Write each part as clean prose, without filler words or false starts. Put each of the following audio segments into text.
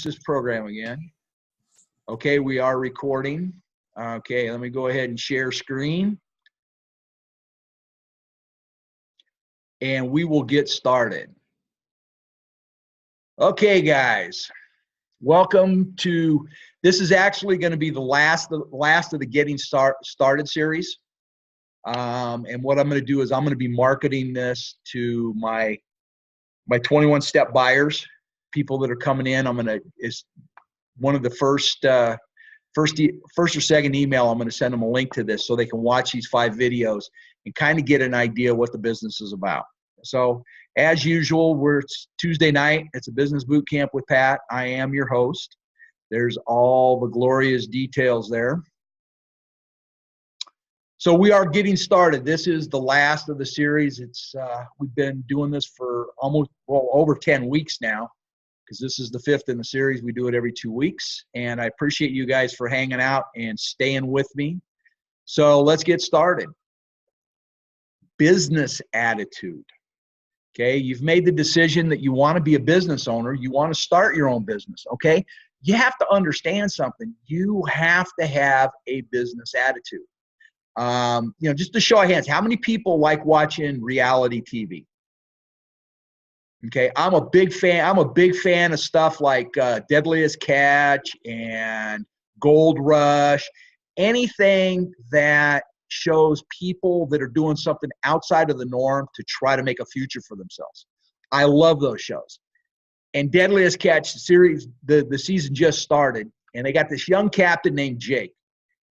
this program again. Okay, we are recording. Okay, let me go ahead and share screen. And we will get started. Okay, guys, welcome to, this is actually going to be the last of the Getting Started series. And what I'm going to do is I'm going to be marketing this to my 21-step buyers, people that are coming in. It's one of the first or second email, I'm going to send them a link to this so they can watch these 5 videos and kind of get an idea what the business is about. So as usual, it's Tuesday night. It's a business boot camp with Pat. I am your host. There's all the glorious details there. So we are getting started. This is the last of the series. We've been doing this for over 10 weeks now, because this is the 5th in the series. We do it every 2 weeks, and I appreciate you guys for hanging out and staying with me. So let's get started. Business attitude. Okay, you've made the decision that you want to be a business owner. You want to start your own business. Okay, you have to understand something. You have to have a business attitude. Just to show of hands, how many people like watching reality TV? Okay, I'm a big fan of stuff like Deadliest Catch and Gold Rush, anything that shows people that are doing something outside of the norm to try to make a future for themselves. I love those shows. And Deadliest Catch series, the season just started, and they got this young captain named Jake.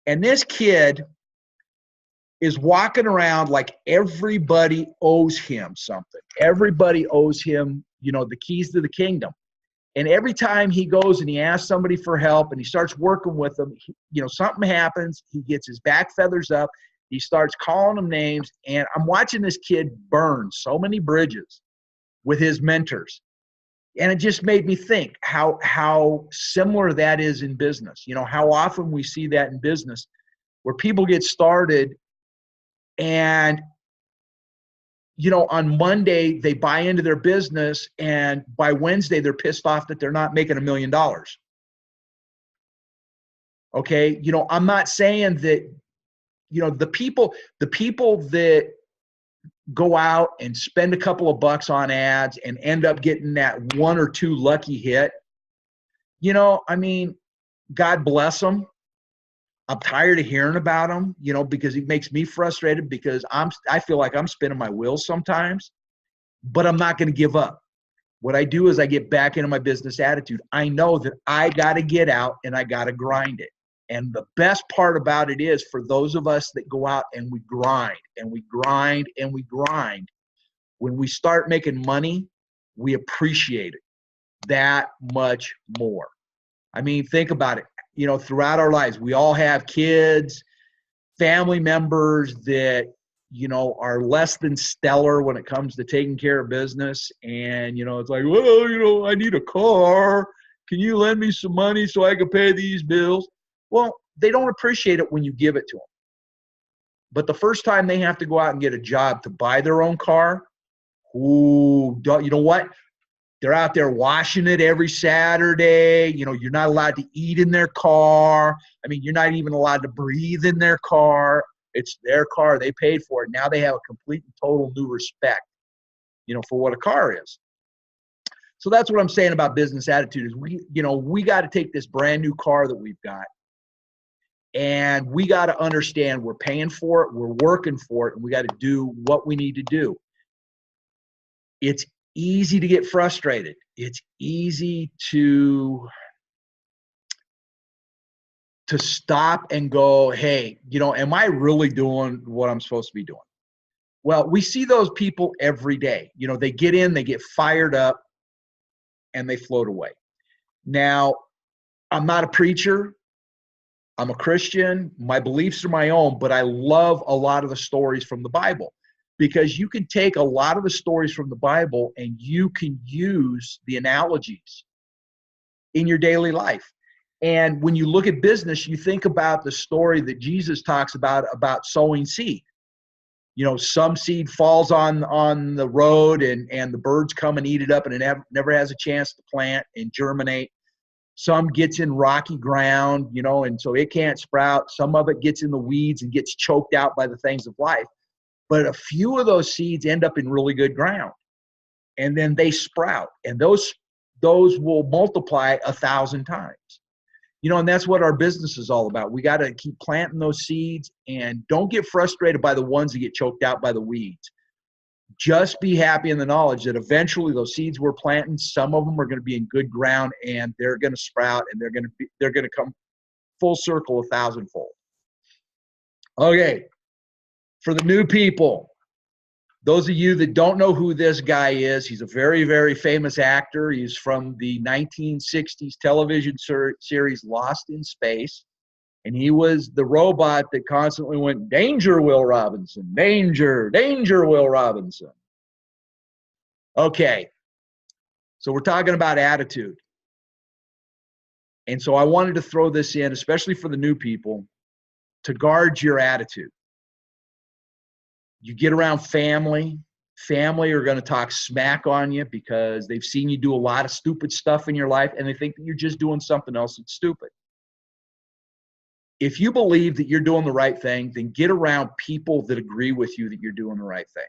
And this kid is walking around like everybody owes him something. Everybody owes him, the keys to the kingdom. And every time he goes and he asks somebody for help and he starts working with them, something happens. He gets his back feathers up. He starts calling them names. And I'm watching this kid burn so many bridges with his mentors. And it just made me think how similar that is in business. How often we see that in business where people get started and on Monday, they buy into their business, and by Wednesday, they're pissed off that they're not making $1 million. Okay, I'm not saying that, the people that go out and spend a couple of bucks on ads and end up getting that 1 or 2 lucky hit, God bless them. I'm tired of hearing about them, because it makes me frustrated because I feel like I'm spinning my wheels sometimes, but I'm not going to give up. What I do is I get back into my business attitude. I know that I got to get out and I got to grind it. And the best part about it is for those of us that go out and we grind and we grind and we grind, when we start making money, we appreciate it that much more. Think about it. Throughout our lives, we all have kids, family members that, are less than stellar when it comes to taking care of business. And, it's like, well, I need a car. Can you lend me some money so I can pay these bills? Well, they don't appreciate it when you give it to them. But the first time they have to go out and get a job to buy their own car, you know what? They're out there washing it every Saturday. You're not allowed to eat in their car. You're not even allowed to breathe in their car. It's their car. They paid for it. Now they have a complete and total new respect, for what a car is. So that's what I'm saying about business attitude is we got to take this brand new car that we've got, and we got to understand we're paying for it, we're working for it, and we got to do what we need to do. It's easy to get frustrated. It's easy to stop and go, hey, am I really doing what I'm supposed to be doing? Well, we see those people every day. They get in, they get fired up, and they float away. Now, I'm not a preacher. I'm a Christian. My beliefs are my own, but I love a lot of the stories from the Bible. Because you can take a lot of the stories from the Bible and you can use the analogies in your daily life. And when you look at business, you think about the story that Jesus talks about sowing seed. Some seed falls on the road and the birds come and eat it up and it never has a chance to plant and germinate. Some gets in rocky ground, you know, and so it can't sprout. Some of it gets in the weeds and gets choked out by the things of life. But a few of those seeds end up in really good ground, and then they sprout, and those will multiply 1,000 times. You know, and that's what our business is all about. We got to keep planting those seeds, and don't get frustrated by the ones that get choked out by the weeds. Just be happy in the knowledge that eventually those seeds we're planting, some of them are going to be in good ground, and they're going to sprout, and they're going to come full circle 1,000-fold. Okay, for the new people, those of you that don't know who this guy is, he's a very, very famous actor. He's from the 1960s television series Lost in Space. And he was the robot that constantly went, "Danger, Will Robinson, danger, danger, Will Robinson." Okay, so we're talking about attitude. And so I wanted to throw this in, especially for the new people, to guard your attitude. You get around family are going to talk smack on you because they've seen you do a lot of stupid stuff in your life, and they think that you're just doing something else that's stupid. If you believe that you're doing the right thing, then get around people that agree with you that you're doing the right thing.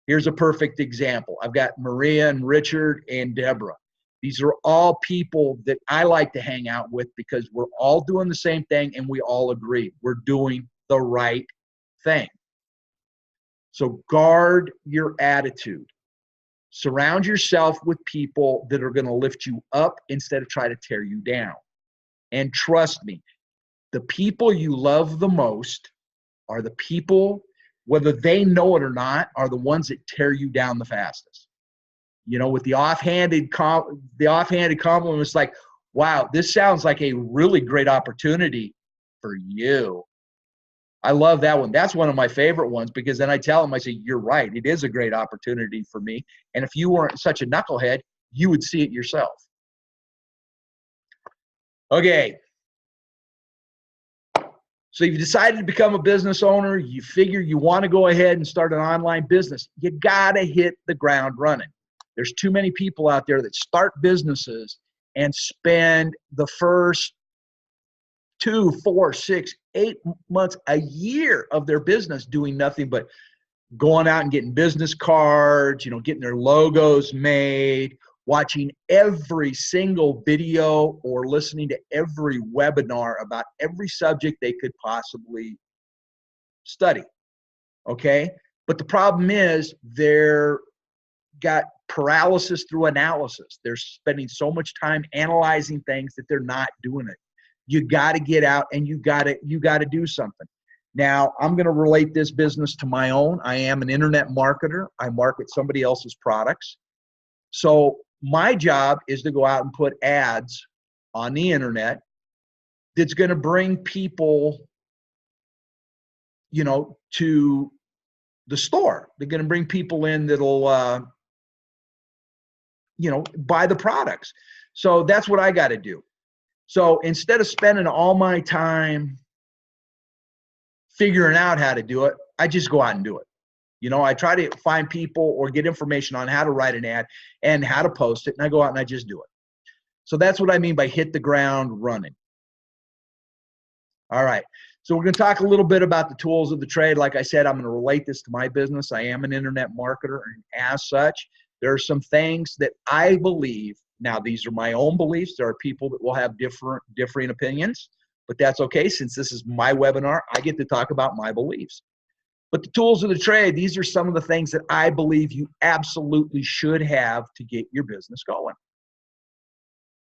Here's a perfect example. I've got Maria and Richard and Deborah. These are all people that I like to hang out with because we're all doing the same thing and we all agree. We're doing the right thing. So guard your attitude. Surround yourself with people that are going to lift you up instead of try to tear you down. And trust me, the people you love the most are the people, whether they know it or not, are the ones that tear you down the fastest. You know, with the offhanded compliment, it's like, "Wow, this sounds like a really great opportunity for you." I love that one. That's one of my favorite ones because then I tell them, I say, "You're right. It is a great opportunity for me. And if you weren't such a knucklehead, you would see it yourself." Okay. So you've decided to become a business owner. You figure you want to go ahead and start an online business. You got to hit the ground running. There's too many people out there that start businesses and spend the first 2, 4, 6, 8 months, a year of their business doing nothing but going out and getting business cards, you know, getting their logos made, watching every single video or listening to every webinar about every subject they could possibly study. Okay? But the problem is they're got paralysis through analysis. They're spending so much time analyzing things that they're not doing it. You got to get out and you got to do something. Now, I'm going to relate this business to my own. I am an internet marketer. I market somebody else's products. So my job is to go out and put ads on the internet that's going to bring people, you know, to the store. They're going to bring people in that'll, you know, buy the products. So that's what I got to do. So instead of spending all my time figuring out how to do it, I just go out and do it. You know, I try to find people or get information on how to write an ad and how to post it, and I go out and I just do it. So that's what I mean by hit the ground running. All right. So we're going to talk a little bit about the tools of the trade. Like I said, I'm going to relate this to my business. I am an internet marketer, and as such, there are some things that I believe. Now, these are my own beliefs. There are people that will have differing opinions, but that's okay. Since this is my webinar, I get to talk about my beliefs. But the tools of the trade, these are some of the things that I believe you absolutely should have to get your business going.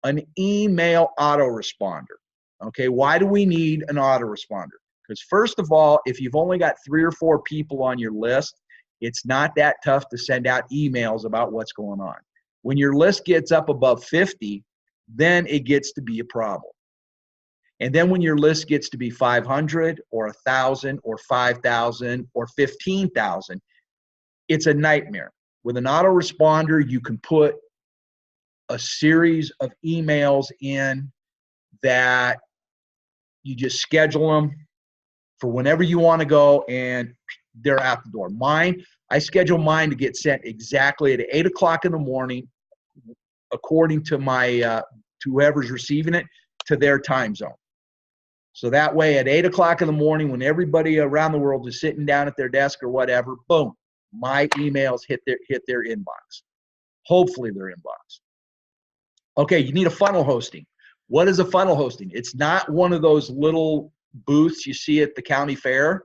An email autoresponder. Okay, why do we need an autoresponder? Because first of all, if you've only got 3 or 4 people on your list, it's not that tough to send out emails about what's going on. When your list gets up above 50, then it gets to be a problem. And then when your list gets to be 500 or 1,000 or 5,000 or 15,000, it's a nightmare. With an autoresponder, you can put a series of emails in that you just schedule them for whenever you want to go, and they're out the door. Mine, I schedule mine to get sent exactly at 8 o'clock in the morning, according to my to whoever's receiving it to their time zone. So that way at 8 o'clock in the morning, when everybody around the world is sitting down at their desk or whatever, boom, my emails hit their inbox. Hopefully their inbox. Okay, you need a funnel hosting. What is a funnel hosting? It's not one of those little booths you see at the county fair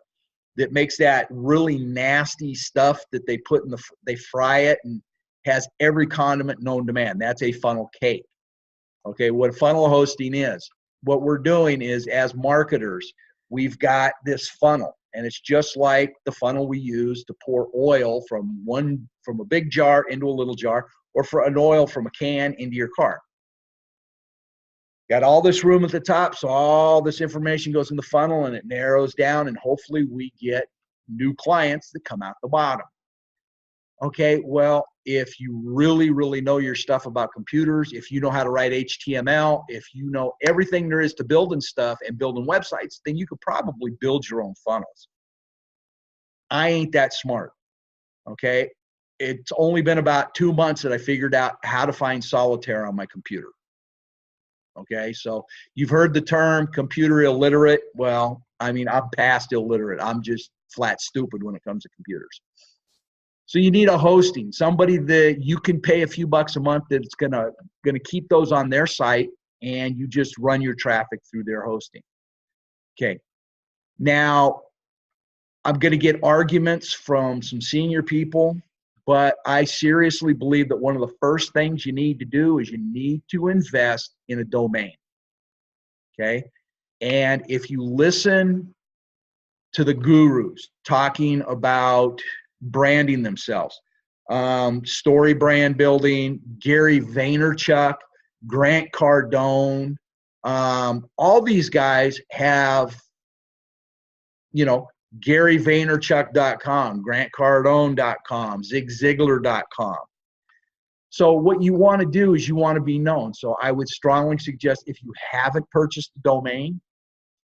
that makes that really nasty stuff that they put in they fry it and has every condiment known to man. That's a funnel cake. Okay, what funnel hosting is, what we're doing is, as marketers, we've got this funnel, and it's just like the funnel we use to pour oil from a big jar into a little jar, or for an oil from a can into your car. Got all this room at the top, so all this information goes in the funnel and it narrows down, and hopefully we get new clients that come out the bottom. Okay, well, if you really, really know your stuff about computers, if you know how to write HTML, if you know everything there is to building stuff and building websites, then you could probably build your own funnels. I ain't that smart, okay? It's only been about 2 months that I figured out how to find solitaire on my computer. Okay, so you've heard the term computer illiterate. Well, I mean, I'm past illiterate. I'm just flat stupid when it comes to computers. So you need a hosting, somebody that you can pay a few bucks a month that's gonna keep those on their site, and you just run your traffic through their hosting. Okay, now I'm gonna get arguments from some senior people, but I seriously believe that one of the first things you need to do is you need to invest in a domain. Okay, and if you listen to the gurus talking about branding themselves, story brand building, Gary Vaynerchuk, Grant Cardone, all these guys have, GaryVaynerchuk.com, GrantCardone.com, ZigZiglar.com. So what you want to do is you want to be known. So I would strongly suggest, if you haven't purchased a domain,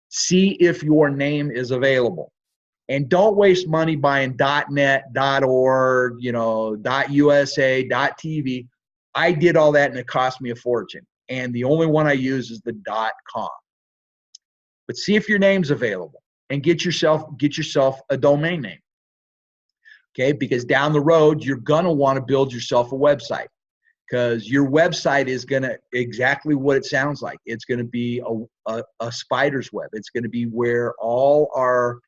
see if your name is available. And don't waste money buying .net, .org, .usa, .tv. I did all that and it cost me a fortune. And the only one I use is the .com. But see if your name's available and get yourself a domain name. Okay, because down the road, you're going to want to build yourself a website, because your website is going to exactly what it sounds like. It's going to be a spider's web. It's going to be where all our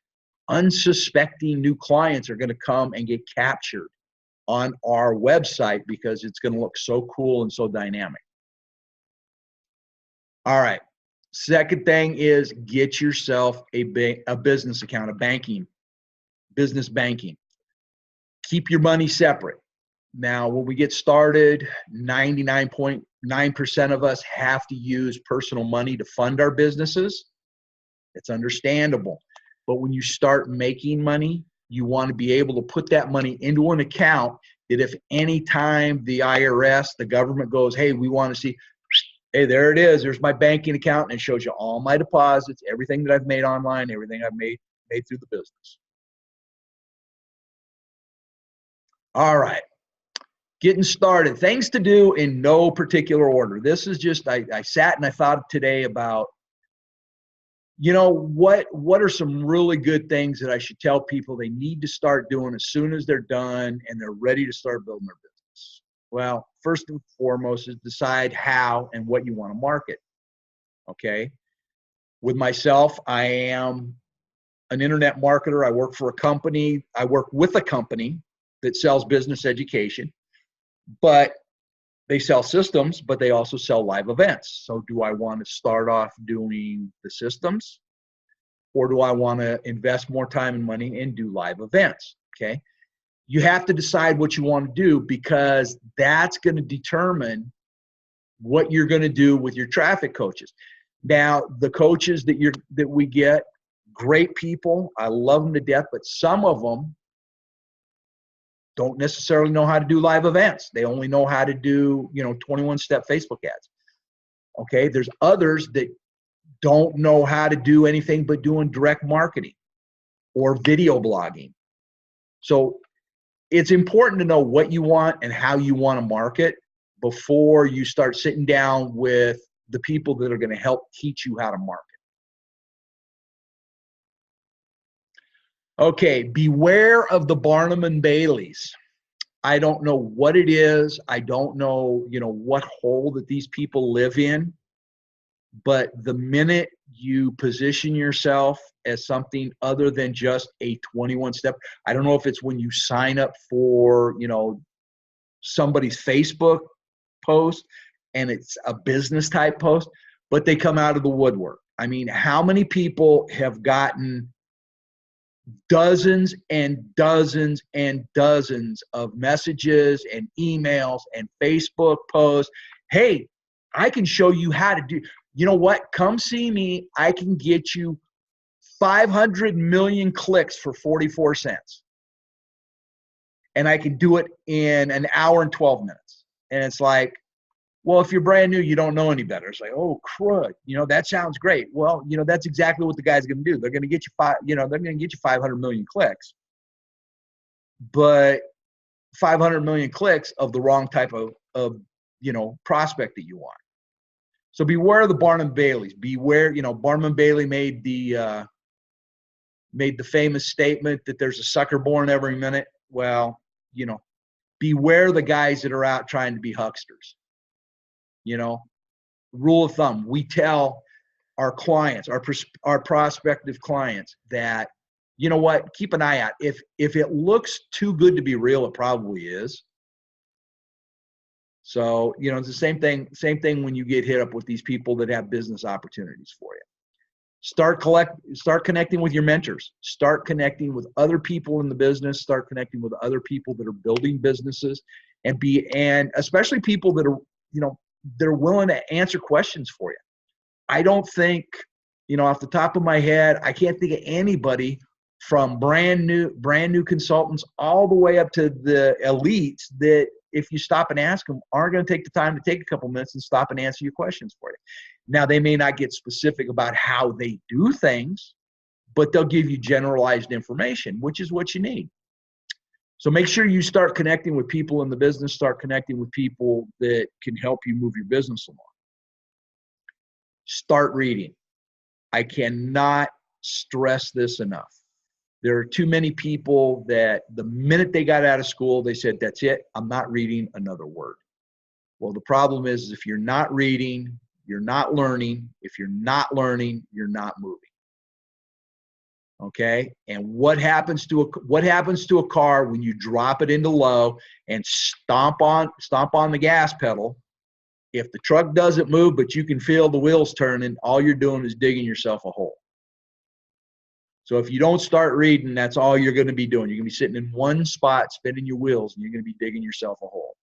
unsuspecting new clients are going to come and get captured on our website, because it's going to look so cool and so dynamic. All right. Second thing is get yourself a business account, business banking. Keep your money separate. Now, when we get started, 99.9% of us have to use personal money to fund our businesses. It's understandable. But when you start making money, you want to be able to put that money into an account that if any time the IRS, the government goes, hey, we want to see, hey, there it is. There's my banking account, and it shows you all my deposits, everything that I've made online, everything I've made through the business. All right. Getting started. Things to do in no particular order. This is just, I sat and I thought today about, what are some really good things that I should tell people they need to start doing as soon as they're done and they're ready to start building their business? Well, first and foremost is decide how and what you want to market. Okay. With myself, I am an internet marketer. I work for a company. I work with a company that sells business education, but they sell systems, but they also sell live events. So do I want to start off doing the systems, or do I want to invest more time and money and do live events? Okay. You have to decide what you want to do, because that's going to determine what you're going to do with your traffic coaches. Now, the coaches that we get, great people. I love them to death, but some of them don't necessarily know how to do live events. They only know how to do, 21-step Facebook ads. Okay. There's others that don't know how to do anything but doing direct marketing or video blogging. So it's important to know what you want and how you want to market before you start sitting down with the people that are going to help teach you how to market. Okay, beware of the Barnum and Baileys. I don't know what it is. I don't know, what hole that these people live in. But the minute you position yourself as something other than just a 21 step, I don't know if it's when you sign up for, somebody's Facebook post and it's a business type post, but they come out of the woodwork. I mean, how many people have gotten dozens and dozens and dozens of messages and emails and Facebook posts? Hey, I can show you how to do, you know what? Come see me. I can get you 500 million clicks for 44 cents. And I can do it in an hour and 12 minutes. And it's like, well, if you're brand new, you don't know any better. It's like, oh, crud. That sounds great. Well, that's exactly what the guy's going to do. They're going to get you they're going to get you 500 million clicks, but 500 million clicks of the wrong type of prospect that you want. So beware of the Barnum and Baileys. Beware, Barnum and Bailey made the famous statement that there's a sucker born every minute. Well, beware the guys that are out trying to be hucksters. Rule of thumb, we tell our clients, our prospective clients, that, keep an eye out. If it looks too good to be real, it probably is. So, it's the same thing when you get hit up with these people that have business opportunities for you. Start connecting with your mentors. Start connecting with other people in the business. Start connecting with other people that are building businesses, and especially people that are, they're willing to answer questions for you. I don't think, off the top of my head, I can't think of anybody from brand new consultants all the way up to the elites that, if you stop and ask them, aren't going to take the time to take a couple minutes and stop and answer your questions for you. Now, they may not get specific about how they do things, but they'll give you generalized information, which is what you need. So make sure you start connecting with people in the business, start connecting with people that can help you move your business along. Start reading. I cannot stress this enough. There are too many people that the minute they got out of school, they said, that's it, I'm not reading another word. Well, the problem is if you're not reading, you're not learning. If you're not learning, you're not moving. Okay? And what happens to a car when you drop it into low and stomp on the gas pedal? If the truck doesn't move, but you can feel the wheels turning, all you're doing is digging yourself a hole. So if you don't start reading, that's all you're going to be doing. You're going to be sitting in one spot, spinning your wheels, and you're going to be digging yourself a hole.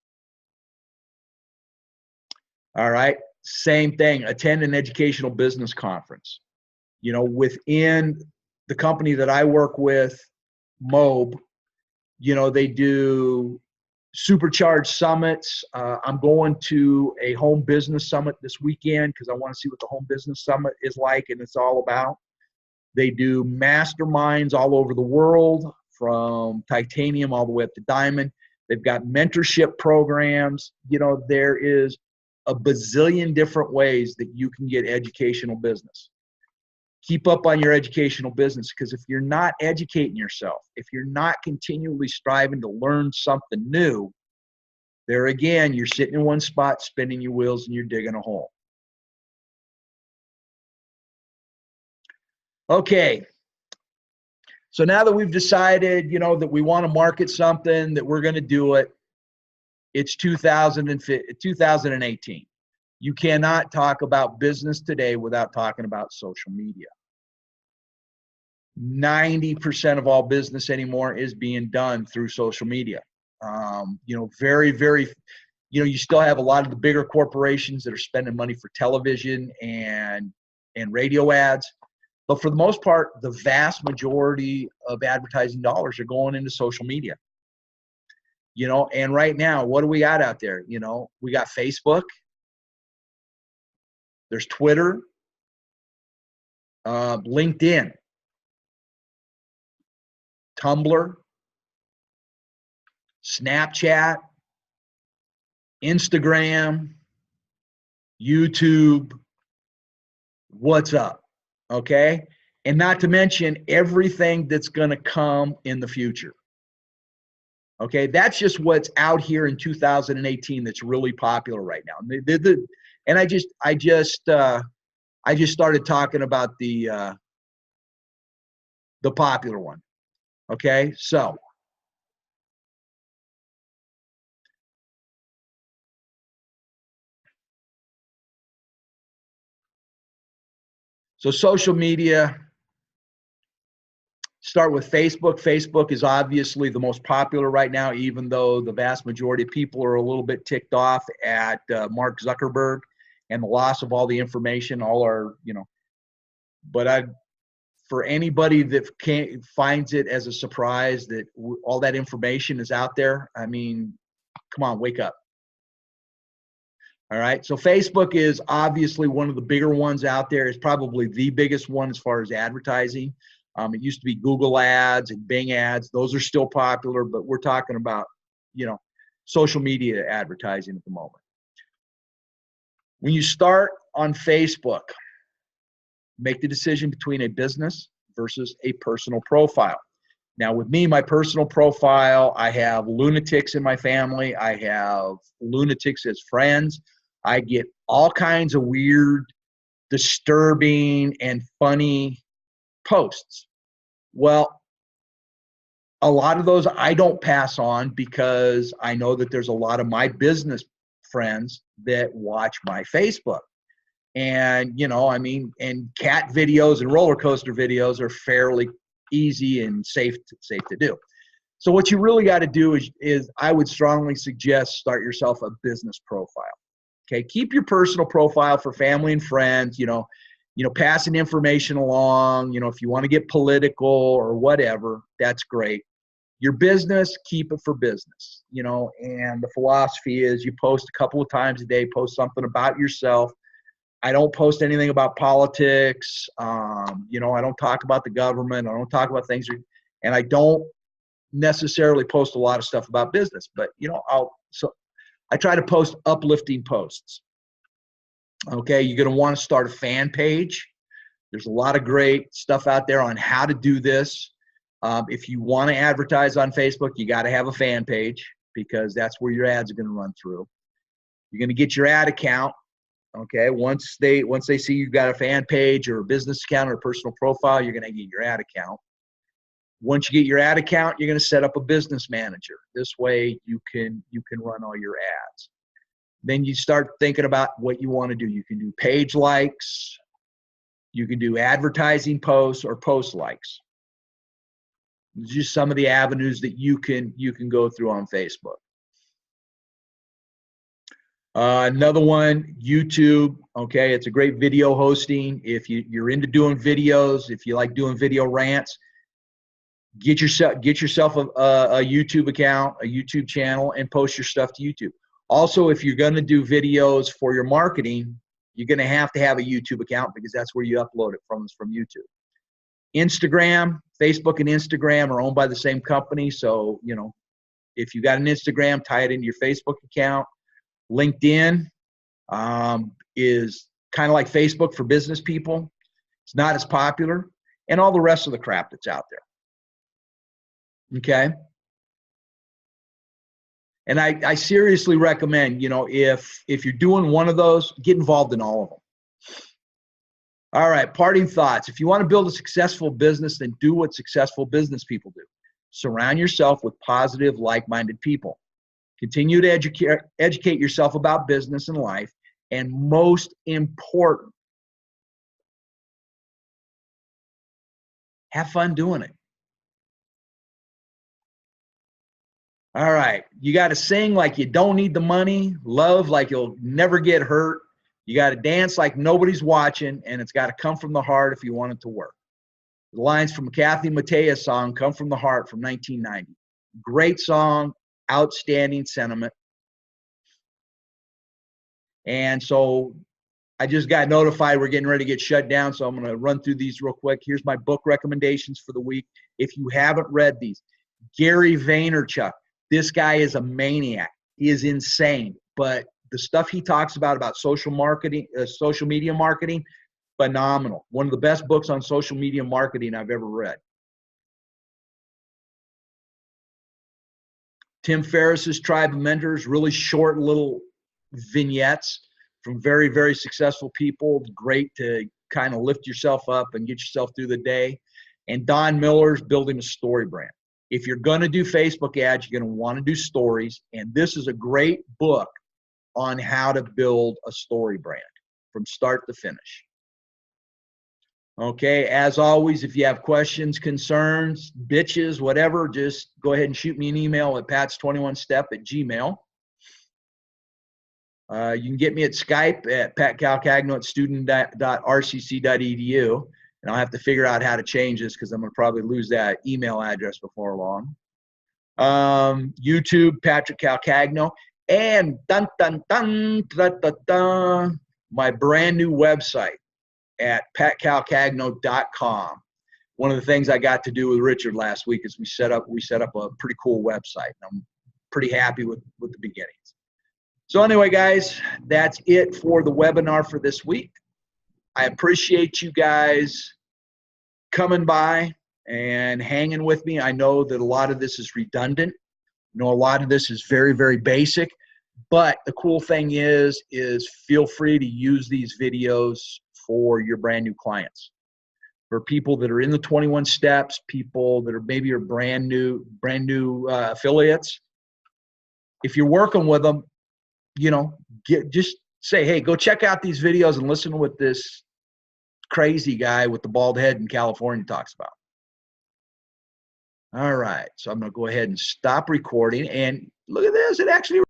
All right? Same thing. Attend an educational business conference. Within the company that I work with, Mob, they do supercharged summits. I'm going to a home business summit this weekend because I want to see what the home business summit is like and it's all about. They do masterminds all over the world, from titanium all the way up to diamond. They've got mentorship programs. There is a bazillion different ways that you can get educational business. Keep up on your educational business, because if you're not educating yourself, if you're not continually striving to learn something new, there again, you're sitting in one spot, spinning your wheels, and you're digging a hole. Okay. So now that we've decided, that we want to market something, that we're going to do it, it's 2018. You cannot talk about business today without talking about social media. 90% of all business anymore is being done through social media. Very, very, you still have a lot of the bigger corporations that are spending money for television and radio ads. But for the most part, the vast majority of advertising dollars are going into social media. And right now, what do we got out there? We got Facebook. There's Twitter, LinkedIn, Tumblr, Snapchat, Instagram, YouTube, what's up, okay? And not to mention everything that's going to come in the future. Okay, that's just what's out here in 2018 that's really popular right now. And I just started talking about the popular one. Okay, so social media. Start with Facebook. Facebook is obviously the most popular right now, even though the vast majority of people are a little bit ticked off at Mark Zuckerberg and the loss of all the information, all our, but for anybody that finds it as a surprise that all that information is out there, I mean, come on, wake up. All right. So Facebook is obviously one of the bigger ones out there. It's probably the biggest one as far as advertising. It used to be Google ads and Bing ads. Those are still popular, but we're talking about, social media advertising at the moment. When you start on Facebook, make the decision between a business versus a personal profile. Now with me, my personal profile, I have lunatics in my family. I have lunatics as friends. I get all kinds of weird, disturbing, and funny posts. Well, a lot of those I don't pass on because I know that there's a lot of my business friends that watch my Facebook. And, and cat videos and roller coaster videos are fairly easy and safe to do. So what you really got to do is I would strongly suggest start yourself a business profile. Okay, keep your personal profile for family and friends, passing information along, if you want to get political or whatever, that's great. Your business, keep it for business, and the philosophy is you post a couple of times a day, post something about yourself. I don't post anything about politics. I don't talk about the government. I don't talk about things, and I don't necessarily post a lot of stuff about business, but I try to post uplifting posts. Okay, you're going to want to start a fan page. There's a lot of great stuff out there on how to do this. If you want to advertise on Facebook, you got to have a fan page because that's where your ads are going to run through. You're going to get your ad account. Okay, once they see you've got a fan page or a business account or a personal profile, you're going to get your ad account. Once you get your ad account, you're going to set up a business manager. This way you can run all your ads. Then you start thinking about what you want to do. You can do page likes, you can do advertising posts or post likes. Just some of the avenues that you can go through on Facebook. Another one, YouTube. Okay, it's a great video hosting. If you're into doing videos, if you like doing video rants, get yourself a YouTube account, a YouTube channel, and post your stuff to YouTube. Also, if you're going to do videos for your marketing, you're going to have a YouTube account because that's where you upload it from YouTube. Instagram, Facebook and Instagram are owned by the same company. So, if you got an Instagram, tie it into your Facebook account. LinkedIn is kind of like Facebook for business people. It's not as popular, and all the rest of the crap that's out there. Okay. And I seriously recommend, if you're doing one of those, get involved in all of them. All right, parting thoughts. If you want to build a successful business, then do what successful business people do. Surround yourself with positive, like-minded people. Continue to educate yourself about business and life. And most important, have fun doing it. All right, you got to sing like you don't need the money, love like you'll never get hurt. You got to dance like nobody's watching, and it's got to come from the heart if you want it to work. The lines from Kathy Mattea song, Come From the Heart from 1990. Great song, outstanding sentiment. And so I just got notified we're getting ready to get shut down, so I'm going to run through these real quick. Here's my book recommendations for the week. If you haven't read these, Gary Vaynerchuk. This guy is a maniac. He is insane. But the stuff he talks about social marketing, social media marketing, Phenomenal. One of the best books on social media marketing I've ever read. Tim Ferriss's Tribe of Mentors, really short little vignettes from very, very successful people. Great to kind of lift yourself up and get yourself through the day. And Don Miller's Building a Story Brand. If you're going to do Facebook ads, you're going to want to do stories. And this is a great book on how to build a story brand from start to finish. Okay, as always, if you have questions, concerns, bitches, whatever, just go ahead and shoot me an email at pats21step@gmail. You can get me at Skype at patcalcagno@student.rcc.edu. And I'll have to figure out how to change this because I'm going to probably lose that email address before long. YouTube, Patrick Calcagno. And dun, dun, dun, dun, dun, dun, my brand new website at patcalcagno.com. One of the things I got to do with Richard last week is we set up a pretty cool website. And I'm pretty happy with the beginnings. So anyway, guys, that's it for the webinar for this week. I appreciate you guys coming by and hanging with me. I know that a lot of this is redundant. I know a lot of this is very, very basic. But the cool thing is feel free to use these videos for your brand new clients. For people that are in the 21 steps, people that are maybe are brand new affiliates. If you're working with them, you know, just say, hey, go check out these videos and listen to what this crazy guy with the bald head in California talks about. All right, so I'm going to go ahead and stop recording. And look at this. It actually